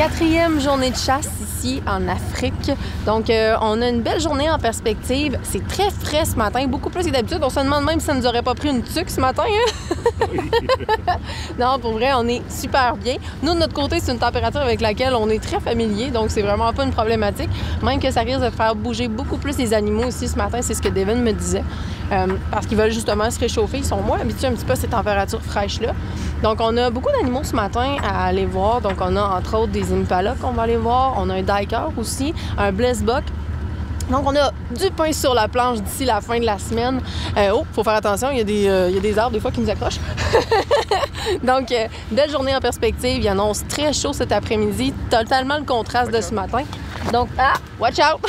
4e journée de chasse ici en Afrique. Donc, on a une belle journée en perspective. C'est très frais ce matin, beaucoup plus que d'habitude. On se demande même si ça nous aurait pas pris une tuque ce matin. Hein? Non, pour vrai, on est super bien. Nous, de notre côté, c'est une température avec laquelle on est très familier, donc c'est vraiment pas une problématique. Même que ça risque de faire bouger beaucoup plus les animaux ici ce matin, c'est ce que Devin me disait. Parce qu'ils veulent justement se réchauffer. Ils sont moins habitués un petit peu à ces températures fraîches-là. Donc, on a beaucoup d'animaux ce matin à aller voir. Donc, on a entre autres des impalas qu'on va aller voir. On a un duiker aussi, un blesbok. Donc, on a du pain sur la planche d'ici la fin de la semaine. Faut faire attention, il y a des arbres des fois qui nous accrochent. Donc, belle journée en perspective. Il annonce très chaud cet après-midi. Totalement le contraste de ce matin. Donc, watch out!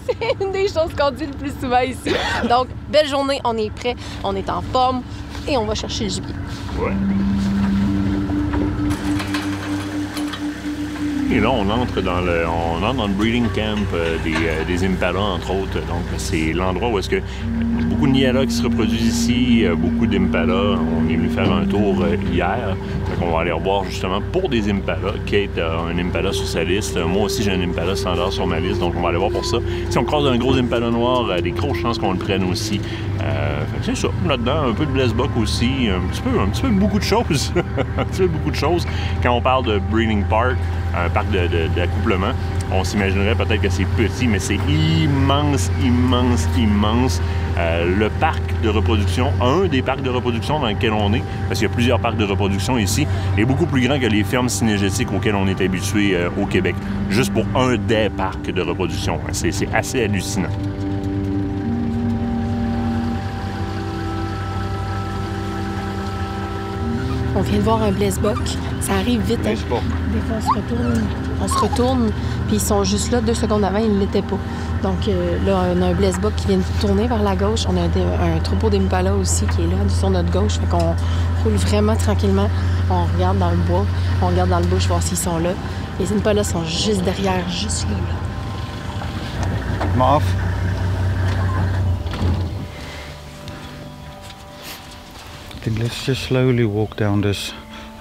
C'est une des choses qu'on dit le plus souvent ici. Donc, belle journée, on est prêt, on est en forme et on va chercher le gibier. Ouais. Et là, on entre dans le breeding camp des impalas, entre autres. Donc, c'est l'endroit où est-ce que beaucoup de nialas qui se reproduisent ici, beaucoup d'impalas. On est venu faire un tour hier. Donc, on va aller revoir justement pour des impalas. Kate a un impala sur sa liste. Moi aussi, j'ai un impala standard sur ma liste. Donc, on va aller voir pour ça. Si on croise un gros impala noir, des grosses chances qu'on le prenne aussi. C'est ça. Là-dedans, un peu de blesbok aussi. Un petit peu beaucoup de choses. Un petit peu beaucoup de choses. Quand on parle de breeding park, un parc d'accouplement, on s'imaginerait peut-être que c'est petit, mais c'est immense, immense, immense. Le parc de reproduction, un des parcs de reproduction dans lequel on est, parce qu'il y a plusieurs parcs de reproduction ici, est beaucoup plus grand que les fermes cynégétiques auxquelles on est habitué au Québec. Juste pour un des parcs de reproduction. C'est assez hallucinant. On vient de voir un blesbok. Ça arrive vite. Hein? Des fois, on se retourne, puis ils sont juste là 2 secondes avant, ils ne l'étaient pas. Donc là, on a un blesbok qui vient de tourner vers la gauche. On a un troupeau d'impala aussi qui est là, sur notre gauche. Fait qu'on roule vraiment tranquillement. On regarde dans le bois, on regarde dans le bush voir s'ils sont là. Les impalas sont juste derrière, juste là. Marv. I think let's just slowly walk down this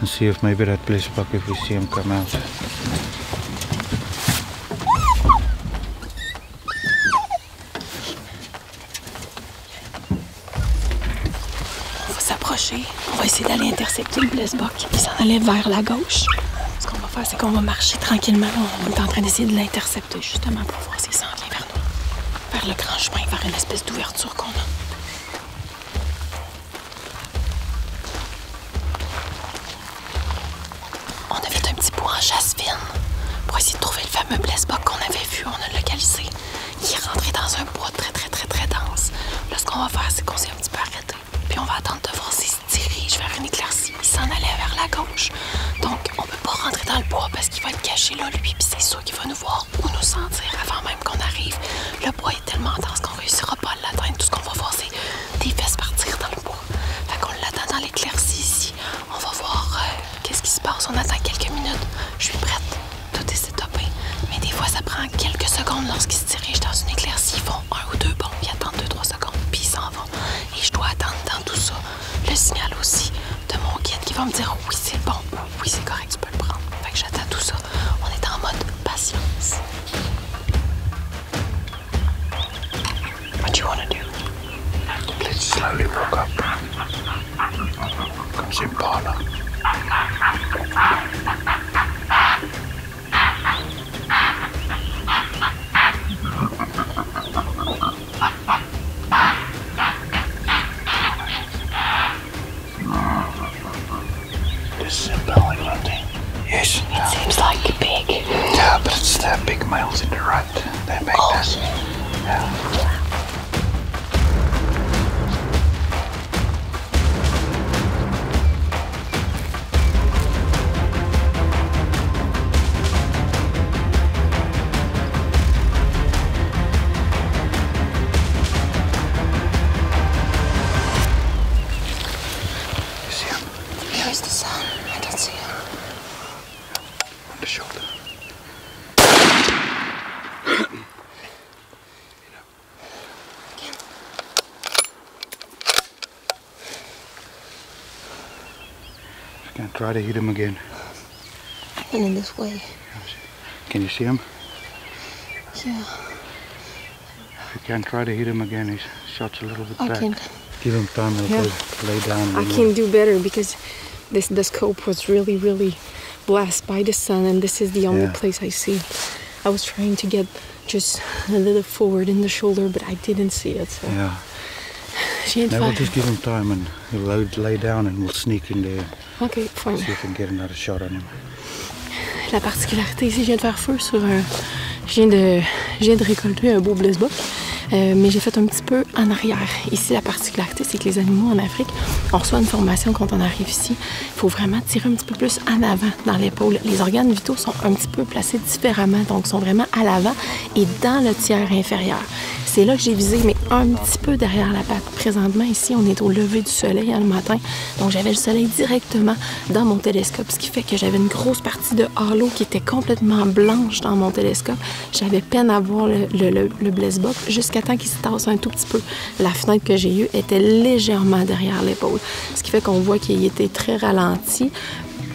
and see if maybe that blesbok, if we see him come out. On va s'approcher, on va essayer d'aller intercepter le blesbok. Il s'en allait vers la gauche. Ce qu'on va faire, c'est qu'on va marcher tranquillement. On est en train d'essayer de l'intercepter justement pour voir s'il s'en vient vers nous. Vers le grand chemin, vers une espèce d'ouverture qu'on a. En chasse fine pour essayer de trouver le fameux blesbok qu'on avait vu, on a localisé. Il est rentré dans un bois très dense. Là, ce qu'on va faire, c'est qu'on s'est un petit peu arrêté. Puis on va attendre de voir s'il se dirige vers une éclaircie. Il s'en allait vers la gauche. Donc, on peut pas rentrer dans le bois parce qu'il va être caché là, lui. Puis c'est sûr qu'il va nous voir ou nous sentir avant même qu'on arrive. Le bois est tellement dense qu'on réussira pas à l'atteindre. Tout ce qu'on va voir, c'est des fesses partir dans le bois. Fait qu'on l'attend dans l'éclaircie ici. On va voir qu'est-ce qui se passe. On attend quelques minutes. Je suis prête. Tout est setupé. Mais des fois, ça prend quelques secondes lorsqu'ils se dirigent dans une éclaircie. Ils font 1 ou 2 bonds. Ils attendent 2-3 secondes. Puis ils s'en vont. Et je dois attendre dans tout ça le signal aussi de mon guide qui va me dire oui, c'est bon. Oui, c'est correct. Tu peux le prendre. Fait que j'attends tout ça. On est en mode patience. What do you want to do? Let's slowly walk up. Comes impala. This is impala hunting. Yes. It seems like big. Yeah, but it's the big males in the right. They make this. Yeah. Where's the sun? I can see him. On the shoulder. Just gonna try to hit him again. and in this way. Can you see him? Yeah, If you can, try to hit him again. His shot's a little bit I back. can. Give him time, he'll Yeah. go lay down. I can do better because the scope was really blasted by the sun, and this is the only Yeah. place I see. I was trying to get just a little forward in the shoulder, but I didn't see it. So. Yeah. Je viens de Now we'll faire. just give him time and he'll lay down and we'll sneak in there. Ok, fine. See if we can get another shot on him. La particularité ici, je viens de faire feu sur un. Je viens de récolter un beau blessbuck, mais j'ai fait un petit peu en arrière. Ici, la particularité, c'est que les animaux en Afrique, on reçoit une formation quand on arrive ici. Il faut vraiment tirer un petit peu plus en avant dans l'épaule. Les organes vitaux sont un petit peu placés différemment, donc sont vraiment à l'avant et dans le tiers inférieur. C'est là que j'ai visé, mais un petit peu derrière la patte. Présentement, ici, on est au lever du soleil le matin. Donc, j'avais le soleil directement dans mon télescope, ce qui fait que j'avais une grosse partie de halo qui était complètement blanche dans mon télescope. J'avais peine à voir le blessbuck jusqu'à temps qu'il se tasse un tout petit peu. La fenêtre que j'ai eue était légèrement derrière l'épaule, ce qui fait qu'on voit qu'il était très ralenti.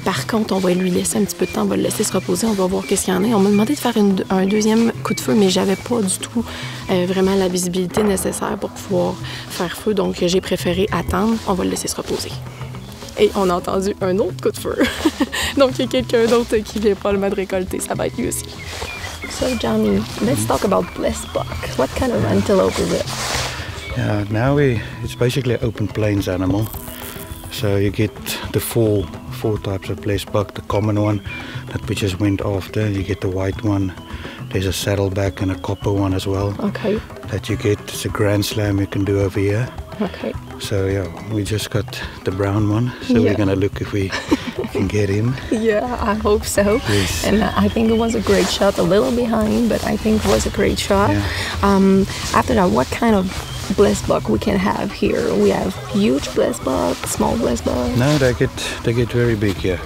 Par contre, on va lui laisser un petit peu de temps, on va le laisser se reposer, on va voir qu'est-ce qu'il y en a. On m'a demandé de faire un deuxième coup de feu, mais j'avais pas du tout vraiment la visibilité nécessaire pour pouvoir faire feu, donc j'ai préféré attendre. On va le laisser se reposer. Et on a entendu un autre coup de feu. Donc il y a quelqu'un d'autre qui vient probablement de récolter, ça va être lui aussi. So Johnny, let's talk about blessbuck. What kind of antelope is it? Yeah, now it's basically an open plains animal. So you get the four types of blessbuck. The common one that we just went after. You get the white one. There's a saddleback and a copper one as well. Okay. That you get. It's a grand slam you can do over here. Okay. So yeah, we just got the brown one. So Yeah. we're gonna look if we can get him. Yeah, I hope so. Yes. And I think it was a great shot, a little behind, but I think it was a great shot. Yeah. After that, what kind of blessbuck we can have here? We have huge blessbuck, small blessbuck. No, they get very big here.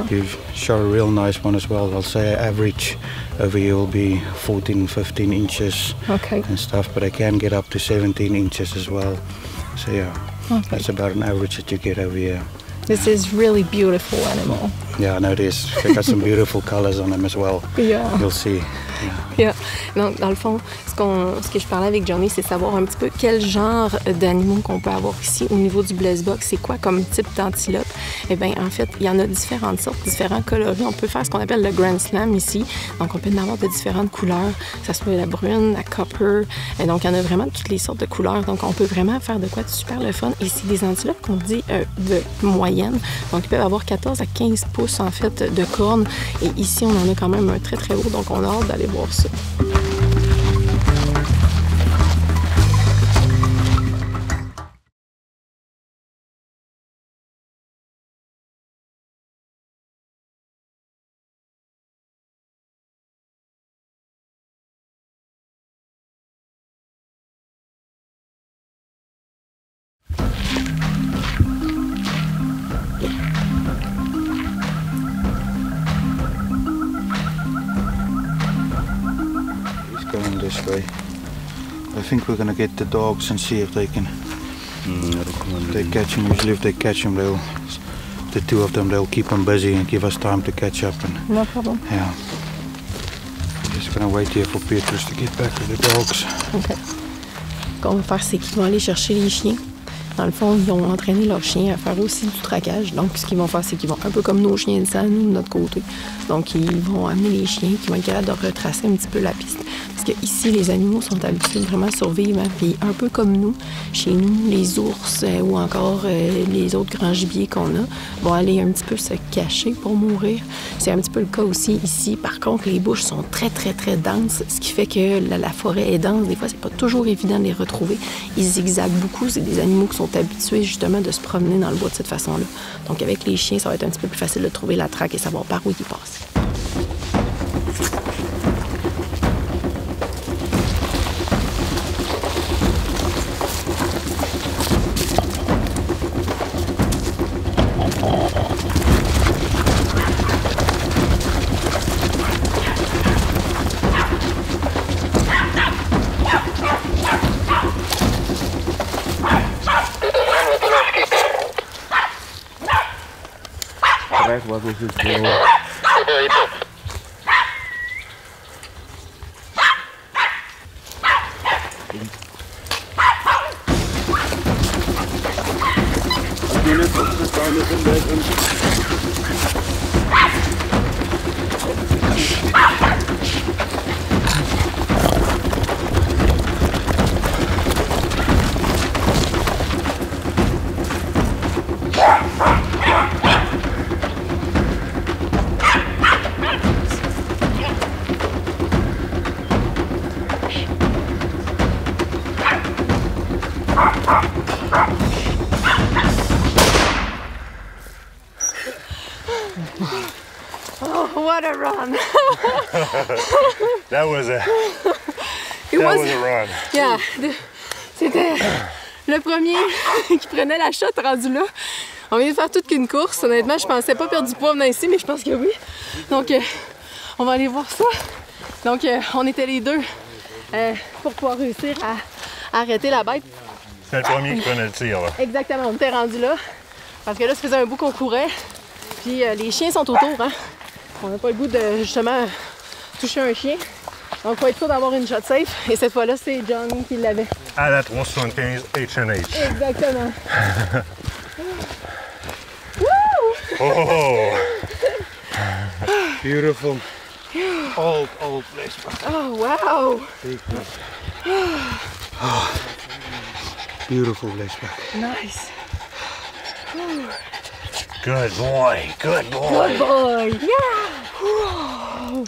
You've shot a real nice one as well. I'll say average over here will be 14, 15 inches Okay. and stuff, but they can get up to 17 inches as well. So yeah, that's about an average that you get over here. This is really beautiful animal. Yeah, I know it is. They got some beautiful colors on them as well. Yeah. You'll see. Yeah. Donc, dans le fond, ce que je parlais avec Johnny, c'est savoir un petit peu quel genre d'animaux qu'on peut avoir ici au niveau du blessbuck. C'est quoi comme type d'antilope? Eh bien, en fait, il y en a différentes sortes, différents coloris. On peut faire ce qu'on appelle le Grand Slam ici. Donc, on peut en avoir de différentes couleurs, que ce soit la brune, la copper. Et donc, il y en a vraiment de toutes les sortes de couleurs. Donc, on peut vraiment faire de quoi de super le fun. Et c'est des antilopes qu'on dit de moyenne. Donc, ils peuvent avoir 14 à 15 pouces, en fait, de cornes. Et ici, on en a quand même un très, très haut. Donc, on a hâte d'aller voir ça. Going this way. I think we're gonna get the dogs and see if they can. They catch him. Usually, if they catch him, the two of them, they'll keep them busy and give us time to catch up. And No problem. yeah, just gonna wait here for Petrus to get back with the dogs. OK. Ce qu'on va faire, c'est qu'ils vont aller chercher les chiens. Dans le fond, ils ont entraîné leurs chiens à faire aussi du traquage. Donc, ce qu'ils vont faire, c'est qu'ils vont, un peu comme nos chiens de sang, nous, de notre côté. Donc, ils vont amener les chiens qui vont être capables de retracer un petit peu la piste. Parce que ici, les animaux sont habitués de vraiment survivre. Hein? Puis, un peu comme nous, chez nous, les ours ou encore les autres grands gibiers qu'on a vont aller un petit peu se cacher pour mourir. C'est un petit peu le cas aussi ici. Par contre, les buches sont très, très, très denses, ce qui fait que la forêt est dense. Des fois, c'est pas toujours évident de les retrouver. Ils zigzaguent beaucoup. C'est des animaux qui sont habitués justement de se promener dans le bois de cette façon-là. Donc, avec les chiens, ça va être un petit peu plus facile de trouver la traque et savoir par où ils passent. What was his name? Oh, what a run! That was a run. Yeah, c'était le premier qui prenait la shot rendu là. On vient de faire toute qu'une course. Honnêtement, je pensais pas perdre du poids venant ici, mais je pense que oui. Donc, on va aller voir ça. Donc, on était les deux pour pouvoir réussir à arrêter la bête. C'est le premier qui prenait le tir, là. Exactement, on était rendu là. Parce que là, ça faisait un bout qu'on courait. Puis les chiens sont autour, hein. On n'a pas le goût de, justement, toucher un chien. Donc, il faut être sûr d'avoir une shot safe. Et cette fois-là, c'est Johnny qui l'avait. À la 375 H&H. Exactement. Oh! Beautiful. Old place. Oh, wow! Beautiful place back. Nice. Good boy, good boy. Good boy! Yeah! Wow.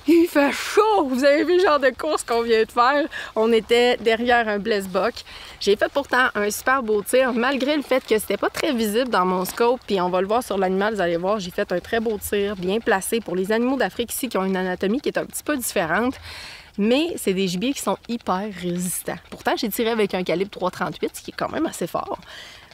Il fait chaud! Vous avez vu le genre de course qu'on vient de faire? On était derrière un blessbuck. J'ai fait pourtant un super beau tir, malgré le fait que c'était pas très visible dans mon scope. Puis on va le voir sur l'animal, vous allez voir, j'ai fait un très beau tir, bien placé pour les animaux d'Afrique ici qui ont une anatomie qui est un petit peu différente. Mais c'est des gibiers qui sont hyper résistants. Pourtant, j'ai tiré avec un calibre 338, ce qui est quand même assez fort.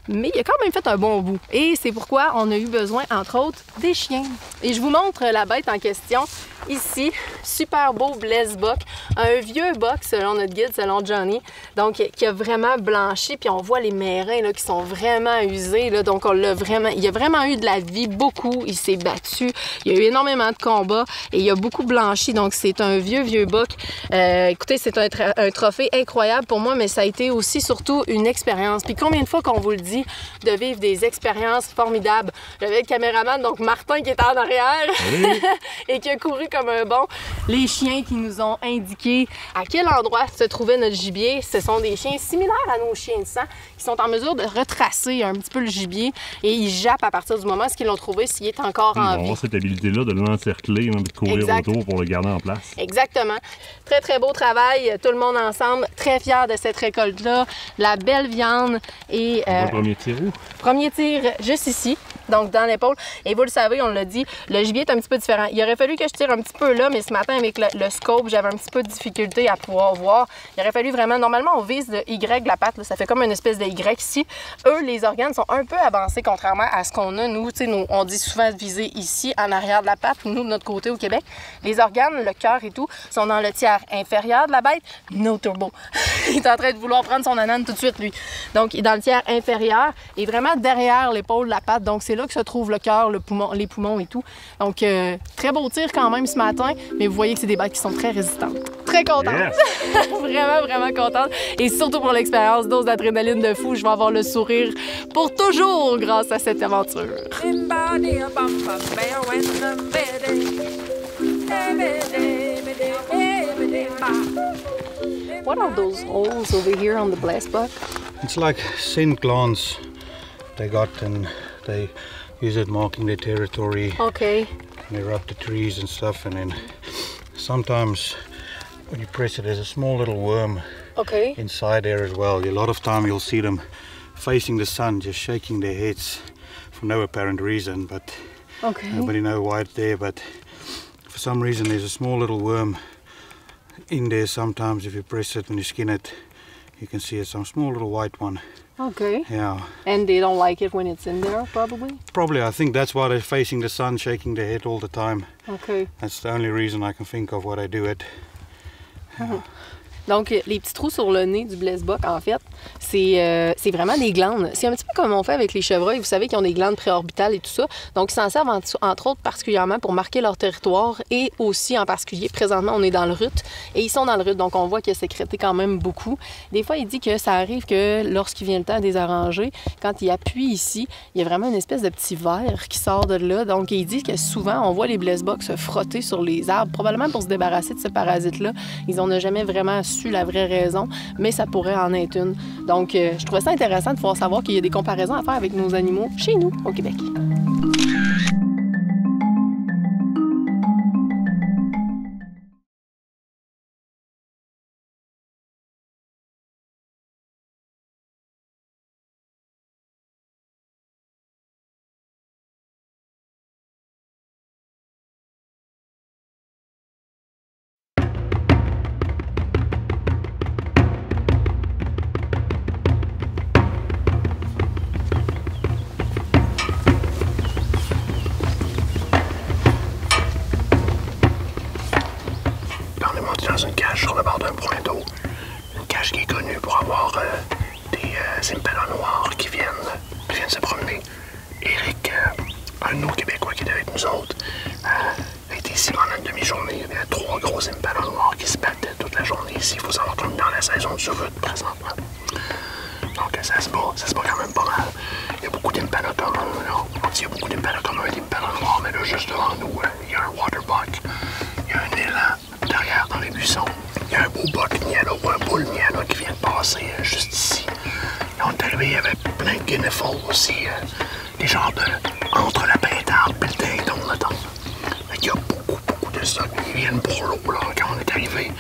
Mais il a quand même fait un bon bout. Et c'est pourquoi on a eu besoin, entre autres, des chiens. Et je vous montre la bête en question. Ici, super beau blessbuck, un vieux buck selon notre guide, selon Johnny, donc qui a vraiment blanchi, puis on voit les mérins là, qui sont vraiment usés, là, donc on l'a vraiment, il a vraiment eu de la vie, beaucoup, il s'est battu, il y a eu énormément de combats et il a beaucoup blanchi, donc c'est un vieux buck. Écoutez, c'est un trophée incroyable pour moi, mais ça a été aussi surtout une expérience. Puis combien de fois qu'on vous le dit, de vivre des expériences formidables. J'avais le caméraman, donc Martin, qui était en arrière oui. et qui a couru comme un bon. Les chiens qui nous ont indiqué à quel endroit se trouvait notre gibier, ce sont des chiens similaires à nos chiens de sang qui sont en mesure de retracer un petit peu le gibier et ils jappent à partir du moment où ils l'ont trouvé s'il est encore en vie. Avoir cette habilité-là de l'encercler, de courir autour pour le garder en place. Exactement. Très, très beau travail. Tout le monde ensemble. Très fiers de cette récolte-là. La belle viande et... premier tir où? Premier tir juste ici, donc dans l'épaule. Et vous le savez, on l'a dit, le gibier est un petit peu différent. Il aurait fallu que je tire un petit peu là, mais ce matin, avec le scope, j'avais un petit peu de difficulté à pouvoir voir. Il aurait fallu vraiment... Normalement, on vise le Y de la patte. Là, ça fait comme une espèce de Y ici. Eux, les organes sont un peu avancés, contrairement à ce qu'on a. Nous, on dit souvent de viser ici, en arrière de la patte. Nous, de notre côté, au Québec, les organes, le cœur et tout, sont dans le tiers inférieur de la bête. No turbo. Il est en train de vouloir prendre son anane tout de suite, lui. Donc, il est dans le tiers inférieur et vraiment derrière l'épaule de la patte. Donc, c'est là que se trouve le cœur, le poumon, les poumons et tout. Donc, très beau tir quand même ce matin, mais vous voyez que c'est des bêtes qui sont très résistantes. Très contente. Yes. Vraiment, vraiment contente. Et surtout pour l'expérience, dose d'adrénaline de fou, je vais avoir le sourire pour toujours grâce à cette aventure. What are those holes over here on the blessbuck? It's like scent glands they got and they use it marking their territory. Okay. They rub the trees and stuff, and then sometimes when you press it there's a small little worm okay. inside there as well. A lot of time you'll see them facing the sun, just shaking their heads for no apparent reason, but okay. Nobody knows why it's there, but for some reason there's a small little worm in there. Sometimes if you press it, when you skin it, you can see some small little white one. Okay. Yeah. And they don't like it when it's in there, probably? Probably. I think that's why they're facing the sun, shaking their head all the time. Okay. That's the only reason I can think of why they do it. Yeah. Donc, les petits trous sur le nez du blessbuck, en fait, c'est vraiment des glandes. C'est un petit peu comme on fait avec les chevreuils. Vous savez qu'ils ont des glandes préorbitales et tout ça. Donc, ils s'en servent entre autres particulièrement pour marquer leur territoire et aussi en particulier, présentement, on est dans le rut et ils sont dans le rut. Donc, on voit qu'il a sécrété quand même beaucoup. Des fois, il dit que ça arrive que lorsqu'il vient le temps de les arranger, quand il appuie ici, il y a vraiment une espèce de petit verre qui sort de là. Donc, il dit que souvent, on voit les blessbucks se frotter sur les arbres, probablement pour se débarrasser de ce parasite-là. Ils n'ont jamais vraiment su la vraie raison, mais ça pourrait en être une. Donc, je trouvais ça intéressant de pouvoir savoir qu'il y a des comparaisons à faire avec nos animaux chez nous, au Québec. Dans une cage sur le bord d'un point d'eau. Une cage qui est connue pour avoir des impalas noirs qui viennent se promener. Eric, un de nos Québécois qui est avec nous autres, a été ici pendant une demi-journée. Il y avait 3 gros impalas noirs qui se battaient toute la journée ici. Il faut savoir qu'on est dans la saison du rut présentement. Donc ça se bat quand même pas mal. Il y a beaucoup d'impalas communs. On dit qu'il y a beaucoup d'impalas communs et d'impalas noirs, mais là, juste devant nous, il y a un waterbuck. Il y a un élan derrière dans les buissons. Il y a un beau buck niala ou un bull niala qui vient de passer juste ici. Là, on est arrivé, il y avait plein de guinea fowls aussi, des genres de entre la pintade et le dindon, mettons. Il y a beaucoup de ça. Ils viennent pour l'eau, là. Quand on est arrivé,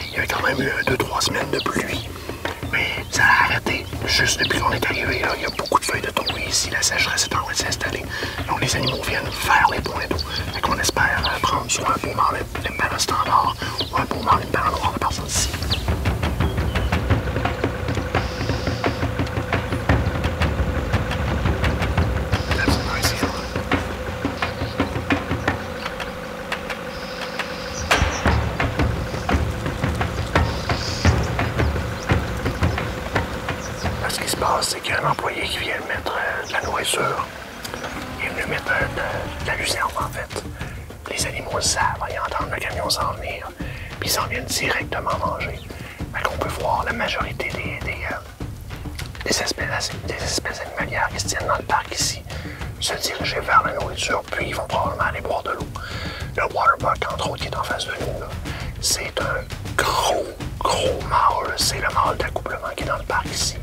il y avait quand même eu 2-3 semaines de pluie. Mais ça a arrêté. Juste depuis qu'on est arrivé, là, il y a beaucoup de feuilles de tombée ici. La sécheresse est en train de s'installer. Donc les animaux viennent vers les points d'eau. Fait qu'on espère prendre soit un beau mâle impala standard ou un beau mâle impala noir de partir d'ici. C'est qu'il y a un employé qui vient mettre de la nourriture. Il est venu mettre de la lucerne, en fait. Les animaux le savent, ils entendent le camion s'en venir, puis ils s'en viennent directement manger. Fait qu'on peut voir la majorité des espèces animalières qui se tiennent dans le parc ici se diriger vers la nourriture, puis ils vont probablement aller boire de l'eau. Le waterbuck, entre autres, qui est en face de nous, là, c'est un gros mâle. C'est le mâle d'accouplement qui est dans le parc ici.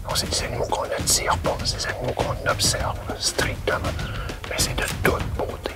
Donc, c'est des animaux qu'on ne tire pas, c'est des animaux qu'on observe strictement. Mais c'est de toute beauté.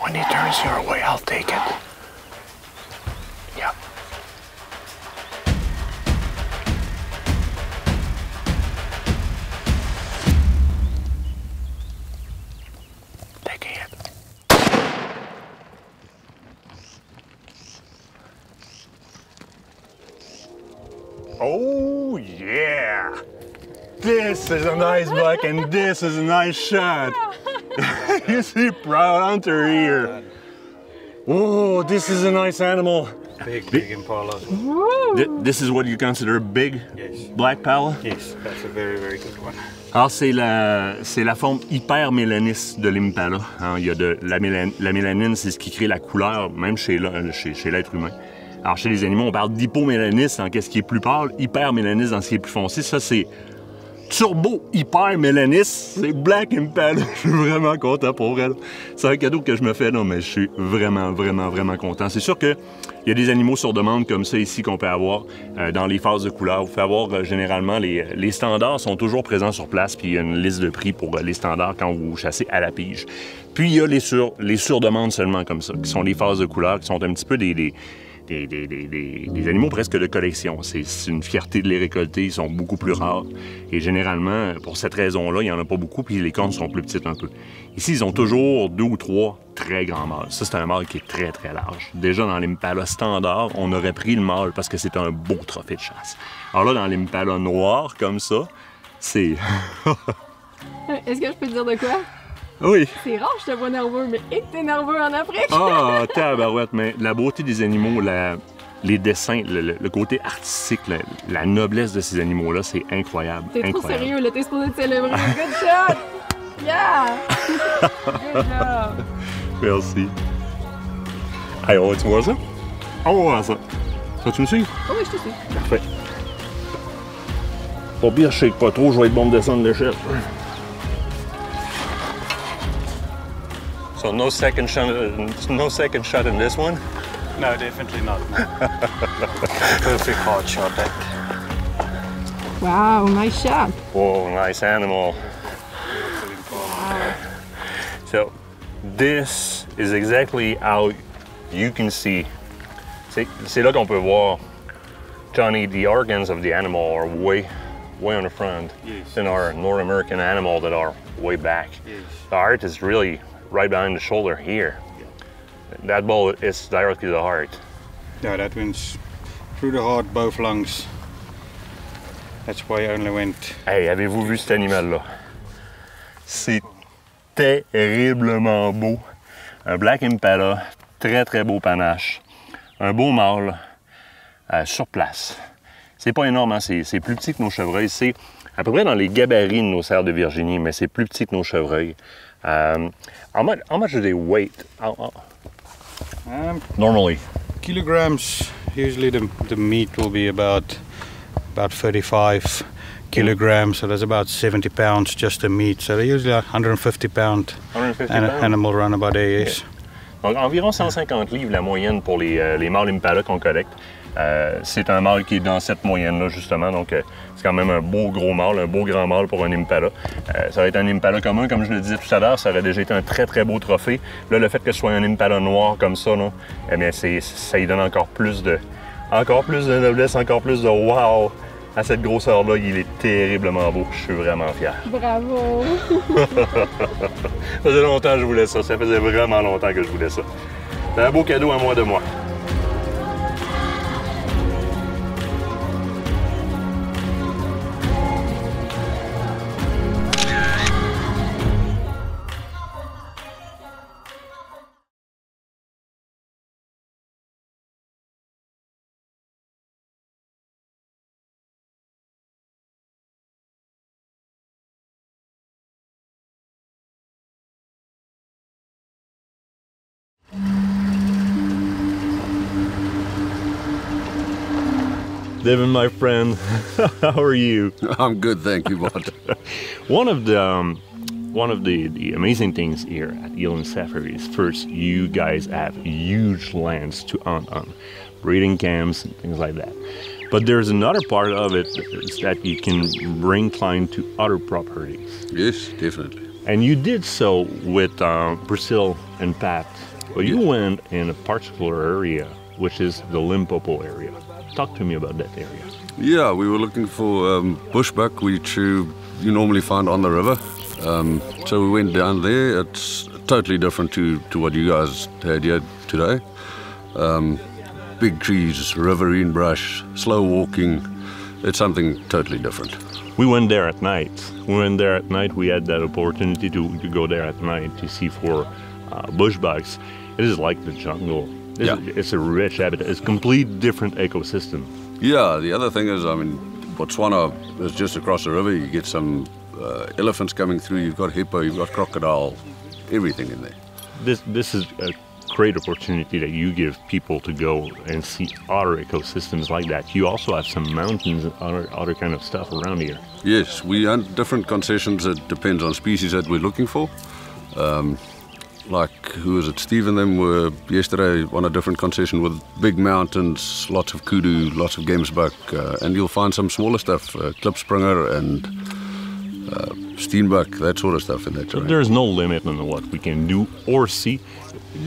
When he turns your way, I'll take it. Yep. Taking it. Oh yeah! This is a nice buck and this is a nice shot. You see Proud Hunter here. Oh, this is a nice animal. Big impala. This is what you consider big Yes. black pala? Yes, that's a very, very good one. Alors, c'est la forme hyper mélaniste de l'impala. Hein, il y a la mélanine, c'est ce qui crée la couleur, même chez l'être humain. Alors, chez les animaux, on parle d'hypomélaniste dans ce qui est plus pâle, hyper mélaniste dans ce qui est plus foncé. Ça, c'est turbo hyper mélaniste. C'est Black Impala. Je suis vraiment content pour elle. C'est un cadeau que je me fais, là, mais je suis vraiment, vraiment, vraiment content. C'est sûr qu'il y a des animaux sur demande comme ça ici qu'on peut avoir dans les phases de couleur. Vous pouvez avoir généralement les standards sont toujours présents sur place, puis il y a une liste de prix pour les standards quand vous chassez à la pige. Puis il y a les surdemandes seulement comme ça, qui sont les phases de couleur, qui sont un petit peu des animaux presque de collection. C'est une fierté de les récolter, ils sont beaucoup plus rares. Et généralement, pour cette raison-là, il n'y en a pas beaucoup, puis les cornes sont plus petites un peu. Ici, ils ont toujours 2 ou 3 très grands mâles. Ça, c'est un mâle qui est très, très large. Déjà, dans l'impala standard, on aurait pris le mâle parce que c'est un beau trophée de chasse. Alors là, dans l'impala noir, comme ça, c'est... Est-ce que je peux te dire de quoi? Oui. C'est rare, je te vois nerveux, mais et que t'es nerveux en Afrique! Ah, tabarouette, mais la beauté des animaux, les dessins, le côté artistique, la noblesse de ces animaux-là, c'est incroyable. T'es trop incroyable. sérieux, là, t'es supposé te célébrer. Good shot! Yeah! Good job! Merci. Hey, on va-tu voir ça? On va voir ça. Ça, tu me suis? Oh oui, je te suis. Parfait. Au pire, je sais pas trop, je vais être bon de descendre l'échelle. So no second shot in this one? No, definitely not. Perfect hard shot that. Wow, nice shot! Whoa, nice animal. So this is exactly how you can see. C'est là qu'on peut voir, Johnny, the organs of the animal are way on the front than our North American animal that are way back. Yes. The heart is really right behind the shoulder here. That ball is directly to the heart. Yeah, that went through the heart, both lungs. That's why I only went. Hey, avez-vous vu cet animal-là? C'est terriblement beau. Un Black Impala, très très beau panache. Un beau mâle sur place. C'est pas énorme, hein? C'est plus petit que nos chevreuils. C'est à peu près dans les gabarits de nos cerfs de Virginie, mais c'est plus petit que nos chevreuils. How much do they weigh? Normally? Kilograms. Usually the meat will be about 35 kilograms, so that's about 70 pounds just the meat. So they're usually 150 pound 150 pounds? animal run about there, yes. Donc environ 150 livres la moyenne pour les mâles Impala qu'on collecte. C'est un mâle qui est dans cette moyenne-là, justement. Donc, c'est quand même un beau gros mâle, un beau grand mâle pour un Impala. Ça va être un Impala commun, comme je le disais tout à l'heure, ça aurait déjà été un très, très beau trophée. Là, le fait que ce soit un Impala noir comme ça, là, eh bien, ça lui donne encore plus de noblesse, encore plus de wow à cette grosseur-là. Il est terriblement beau. Je suis vraiment fier. Bravo! Ça faisait longtemps que je voulais ça. Ça faisait vraiment longtemps que je voulais ça. C'est un beau cadeau à moi de moi. Devin, my friend, how are you? I'm good, thank you, Bud. One of the amazing things here at Eland Safari is first, you guys have huge lands to hunt on, breeding camps and things like that. But there's another part of it is that you can bring clients to other properties. Yes, definitely. And you did so with Priscilla and Pat. But you went in a particular area, which is the Limpopo area. Talk to me about that area. Yeah, we were looking for bushbuck, which you normally find on the river. So we went down there. It's totally different to what you guys had here today. Big trees, riverine brush, slow walking. It's something totally different. We went there at night. We had that opportunity to go there at night to see for bushbucks. It is like the jungle. It's a rich habitat. It's a complete different ecosystem. Yeah, the other thing is, I mean, Botswana is just across the river. You get some elephants coming through. You've got hippo, you've got crocodile, everything in there. This is a great opportunity that you give people to go and see other ecosystems like that. You also have some mountains and other kind of stuff around here. Yes, we hunt different concessions. It depends on species that we're looking for. Like, who is it? Steve and them were yesterday on a different concession with big mountains, lots of kudu, lots of gamesbuck, and you'll find some smaller stuff, klipspringer and steenbuck, that sort of stuff in that terrain. There's no limit on what we can do or see.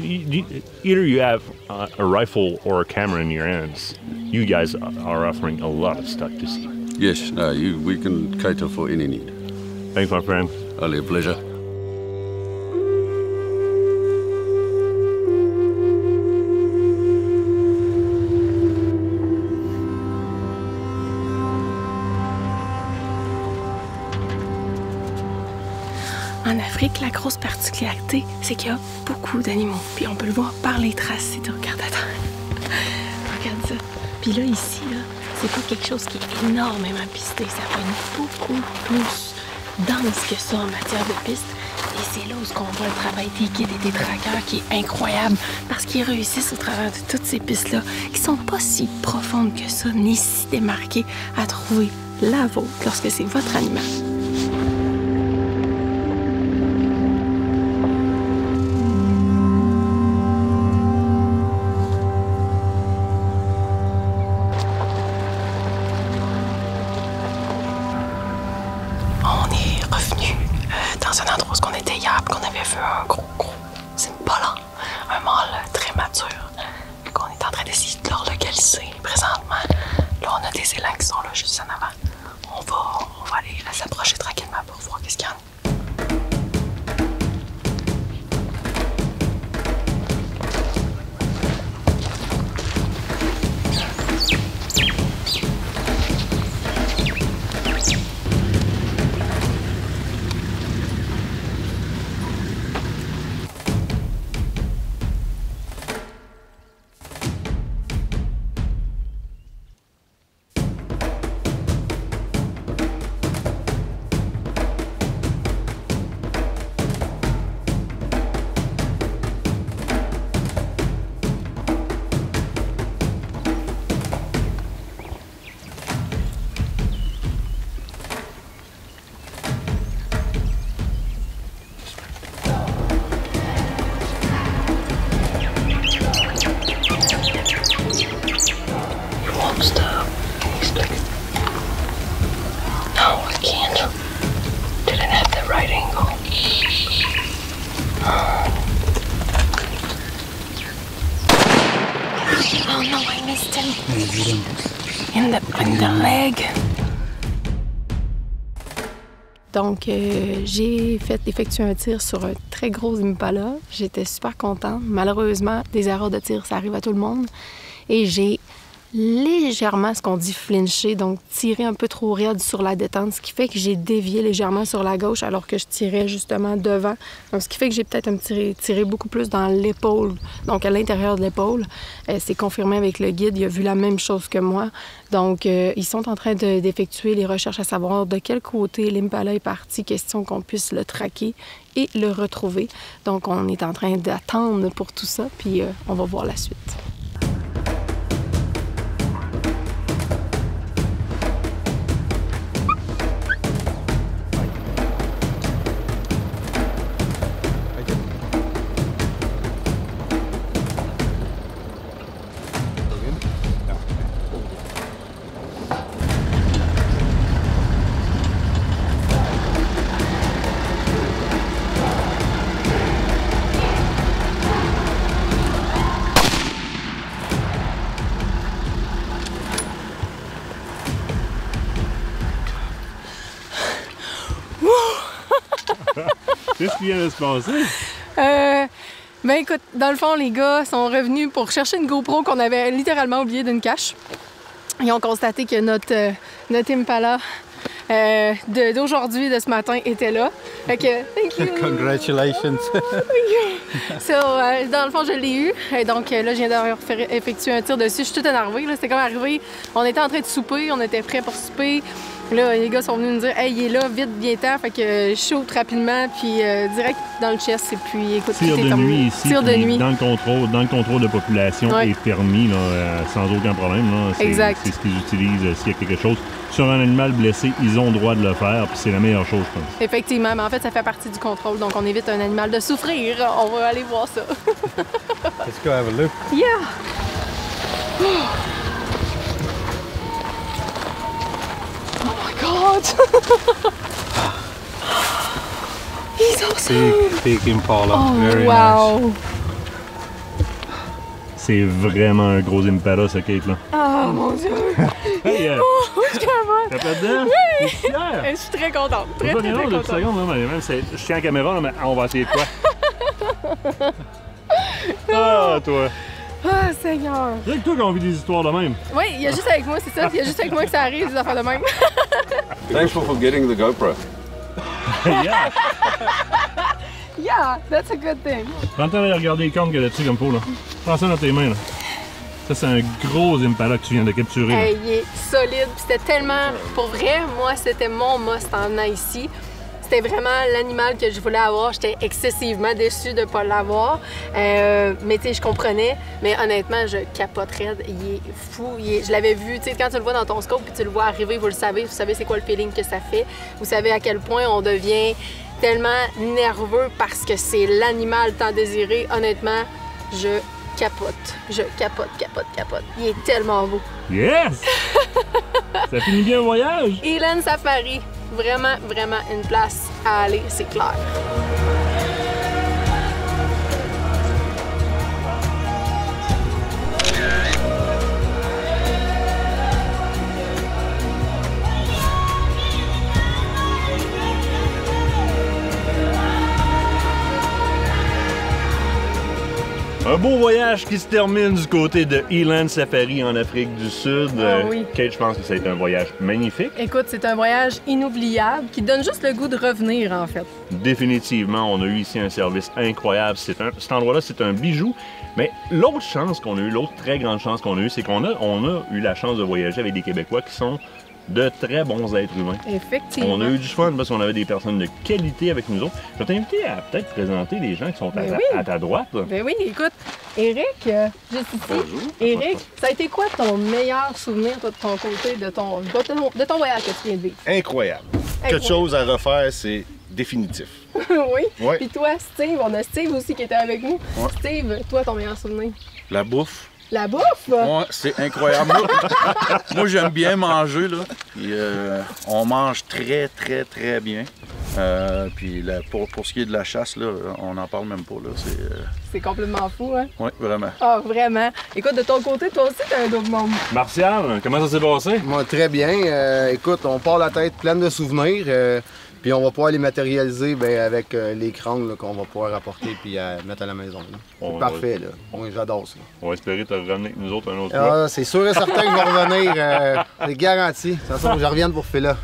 Either you have a rifle or a camera in your hands, you guys are offering a lot of stuff to see. Yes, no, we can cater for any need. Thanks, my friend. Only a pleasure. En Afrique, la grosse particularité, c'est qu'il y a beaucoup d'animaux. Puis on peut le voir par les traces si tu regardes à terre. Regarde ça. Puis là, ici, là, c'est pas quelque chose qui est énormément pisté. Ça va être beaucoup plus dense que ça en matière de pistes. Et c'est là où on voit le travail des guides et des traqueurs qui est incroyable. Parce qu'ils réussissent au travers de toutes ces pistes-là, qui sont pas si profondes que ça, ni si démarquées, à trouver la vôtre lorsque c'est votre animal. On est revenu dans un endroit où on était hier, qu'on avait vu un gros Impala, un mâle très mature, qu'on est en train d'essayer de le localiser présentement. Là, on a des élans qui sont là juste en avant. On va aller s'approcher tranquillement pour voir qu'est-ce qu'il y en a. Oh no, I missed him. In the leg. Donc, j'ai effectué un tir sur un très gros Impala. J'étais super contente. Malheureusement, des erreurs de tir, ça arrive à tout le monde. Et j'ai légèrement, ce qu'on dit flinché, donc tiré un peu trop raide sur la détente, ce qui fait que j'ai dévié légèrement sur la gauche alors que je tirais justement devant. Donc, ce qui fait que j'ai peut-être tiré beaucoup plus dans l'épaule, donc à l'intérieur de l'épaule. C'est confirmé avec le guide, il a vu la même chose que moi. Donc, ils sont en train d'effectuer les recherches à savoir de quel côté l'Impala est parti, question qu'on puisse le traquer et le retrouver. Donc, on est en train d'attendre pour tout ça, puis on va voir la suite. Qu'est-ce qui vient de se passer? Ben écoute, dans le fond, les gars sont revenus pour chercher une GoPro qu'on avait littéralement oubliée d'une cache. Ils ont constaté que notre Impala d'aujourd'hui, de ce matin, était là. Fait que, thank you! Congratulations. So, dans le fond, je l'ai eu. Et donc là, je viens d'avoir effectué un tir dessus. Je suis toute énervée. C'était comme arrivé. On était en train de souper, on était prêts pour souper. Là, les gars sont venus me dire « Hey, il est là, vite, viens-t'en! » Fait que je shoot rapidement, puis direct dans le chest, et puis écoute, tir de nuit ici, tir de nuit. Dans le contrôle de population est permis, là, sans aucun problème. Exact. C'est ce qu'ils utilisent s'il y a quelque chose. Sur un animal blessé, ils ont le droit de le faire, puis c'est la meilleure chose, je pense. Effectivement, mais en fait, ça fait partie du contrôle, donc on évite un animal de souffrir. On va aller voir ça. Let's go have a look. Yeah! Oh my God! He's awesome! Big Impala. Oh, Very wow! nice. C'est vraiment un gros Impala, ce Kate-là. Oh mon Dieu! Hey, Oh, je capote! t'as pas dedans? Oui! T'es fière? Je suis très contente. Très, Pas très, bien très long, deux contente. secondes, là, mais même, je tiens la caméra, là, mais on va essayer de quoi? Ah, toi! Ah, Seigneur! C'est que toi qu'on vit des histoires de même. Oui, il y a juste avec moi, c'est ça. Il y a juste avec moi que ça arrive, des affaires de même. Thanks for forgetting the GoPro. Yeah! Yeah, that's a good thing. Prends le temps d'aller regarder les cornes qu'il y a là-dessus comme faut, là. Prends ça dans tes mains, là. Ça, c'est un gros Impala que tu viens de capturer. là. Hey, il est solide. Puis c'était tellement... Pour vrai, moi, c'était mon must en venant ici. C'était vraiment l'animal que je voulais avoir. J'étais excessivement déçue de ne pas l'avoir. Mais tu sais, je comprenais. Mais honnêtement, je capote raide. Il est fou. Je l'avais vu, tu sais, quand tu le vois dans ton scope puis tu le vois arriver, vous savez c'est quoi le feeling que ça fait. Vous savez à quel point on devient tellement nerveux parce que c'est l'animal tant désiré. Honnêtement, je capote. Je capote. Il est tellement beau. Yes! Ça finit bien le voyage? Eland Safari, vraiment une place à aller, c'est clair. Un beau voyage qui se termine du côté de Eland Safari en Afrique du Sud. Oui. Kate, je pense que ça a été un voyage magnifique. Écoute, c'est un voyage inoubliable qui donne juste le goût de revenir, en fait. Définitivement, on a eu ici un service incroyable. Cet endroit-là, c'est un bijou. Mais l'autre chance qu'on a eue, l'autre très grande chance qu'on a eue, c'est qu'on a eu la chance de voyager avec des Québécois qui sont de très bons êtres humains. Effectivement. On a eu du fun parce qu'on avait des personnes de qualité avec nous autres. Je vais t'inviter à peut-être présenter les gens qui sont à ta droite. là. Ben oui, écoute, Éric, juste ici. Bonjour. Éric, ça a été quoi ton meilleur souvenir, toi, de ton côté, de ton voyage que tu viens de vivre? Incroyable. Quelque chose à refaire, c'est définitif. Oui. Ouais. Puis toi, Steve, on a Steve aussi qui était avec nous. Ouais. Steve, toi, ton meilleur souvenir? La bouffe. La bouffe? Ouais, c'est incroyable. Moi, j'aime bien manger, là. Puis, on mange très bien. Puis pour ce qui est de la chasse, là, on n'en parle même pas, là. C'est complètement fou, hein? Oui, vraiment. Ah, vraiment. Écoute, de ton côté, toi aussi, t'as un double monde. Martial, comment ça s'est passé? Moi, très bien. Écoute, on part la tête pleine de souvenirs. Puis on va pouvoir les matérialiser avec les crânes là, qu'on va pouvoir apporter puis mettre à la maison. là. C'est parfait, là. Moi, j'adore ça. On va espérer te ramener avec nous autres un autre fois. Ah, c'est sûr et certain que je vais revenir. C'est garanti. De toute façon, je reviens pour là.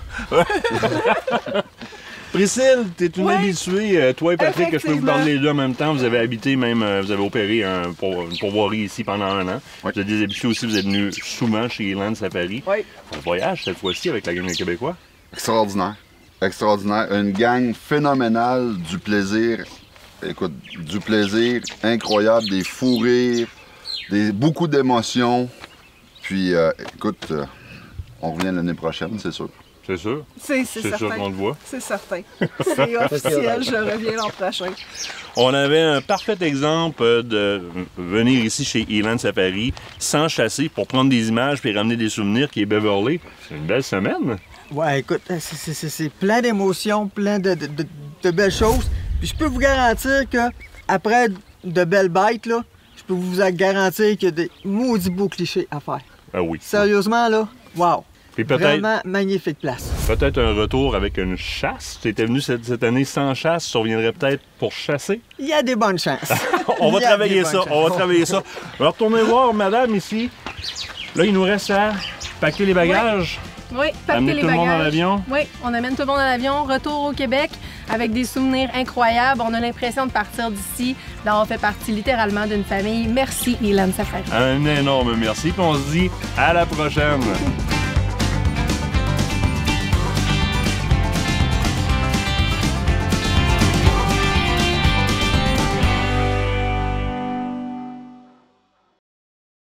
Priscille, t'es une Ouais. habituée. Toi et Patrick, que je peux vous Effectivement. parler les deux en même temps. Vous avez habité même, vous avez opéré une pourvoirie ici pendant un an. Oui. Vous êtes des habitués aussi, vous êtes venus souvent chez Eland Safari. Oui. Un voyage cette fois-ci avec la gang des Québécois. Extraordinaire. Extraordinaire. Une gang phénoménale, du plaisir. Écoute, du plaisir incroyable, des fous rires, beaucoup d'émotions. Puis, écoute, on revient l'année prochaine, c'est sûr. C'est sûr? C'est C'est certain. sûr qu'on te voit. C'est certain. C'est officiel, je reviens l'an prochain. On avait un parfait exemple de venir ici chez Eland Safari sans chasser pour prendre des images puis ramener des souvenirs qui est Beverly. C'est une belle semaine. Ouais, écoute, c'est plein d'émotions, plein de belles choses. Puis je peux vous garantir que après de belles bêtes, là, je peux vous garantir qu'il y a des maudits beaux clichés à faire. Ah oui. Sérieusement, là, wow. Puis peut-être Vraiment magnifique place. peut-être un retour avec une chasse. Tu étais venu cette année sans chasse, tu reviendrais peut-être pour chasser. Il y a des bonnes chances. On va Il y a travailler des ça, bonnes on va chances. travailler ça. On va retourner voir madame ici. Là, il nous reste à packer les bagages. Oui, paquer amener les tout le monde bagages. dans l'avion? Oui, on amène tout le monde dans l'avion, retour au Québec avec des souvenirs incroyables. On a l'impression de partir d'ici, d'avoir fait partie littéralement d'une famille. Merci, Elan Safari. Un énorme merci, puis on se dit à la prochaine!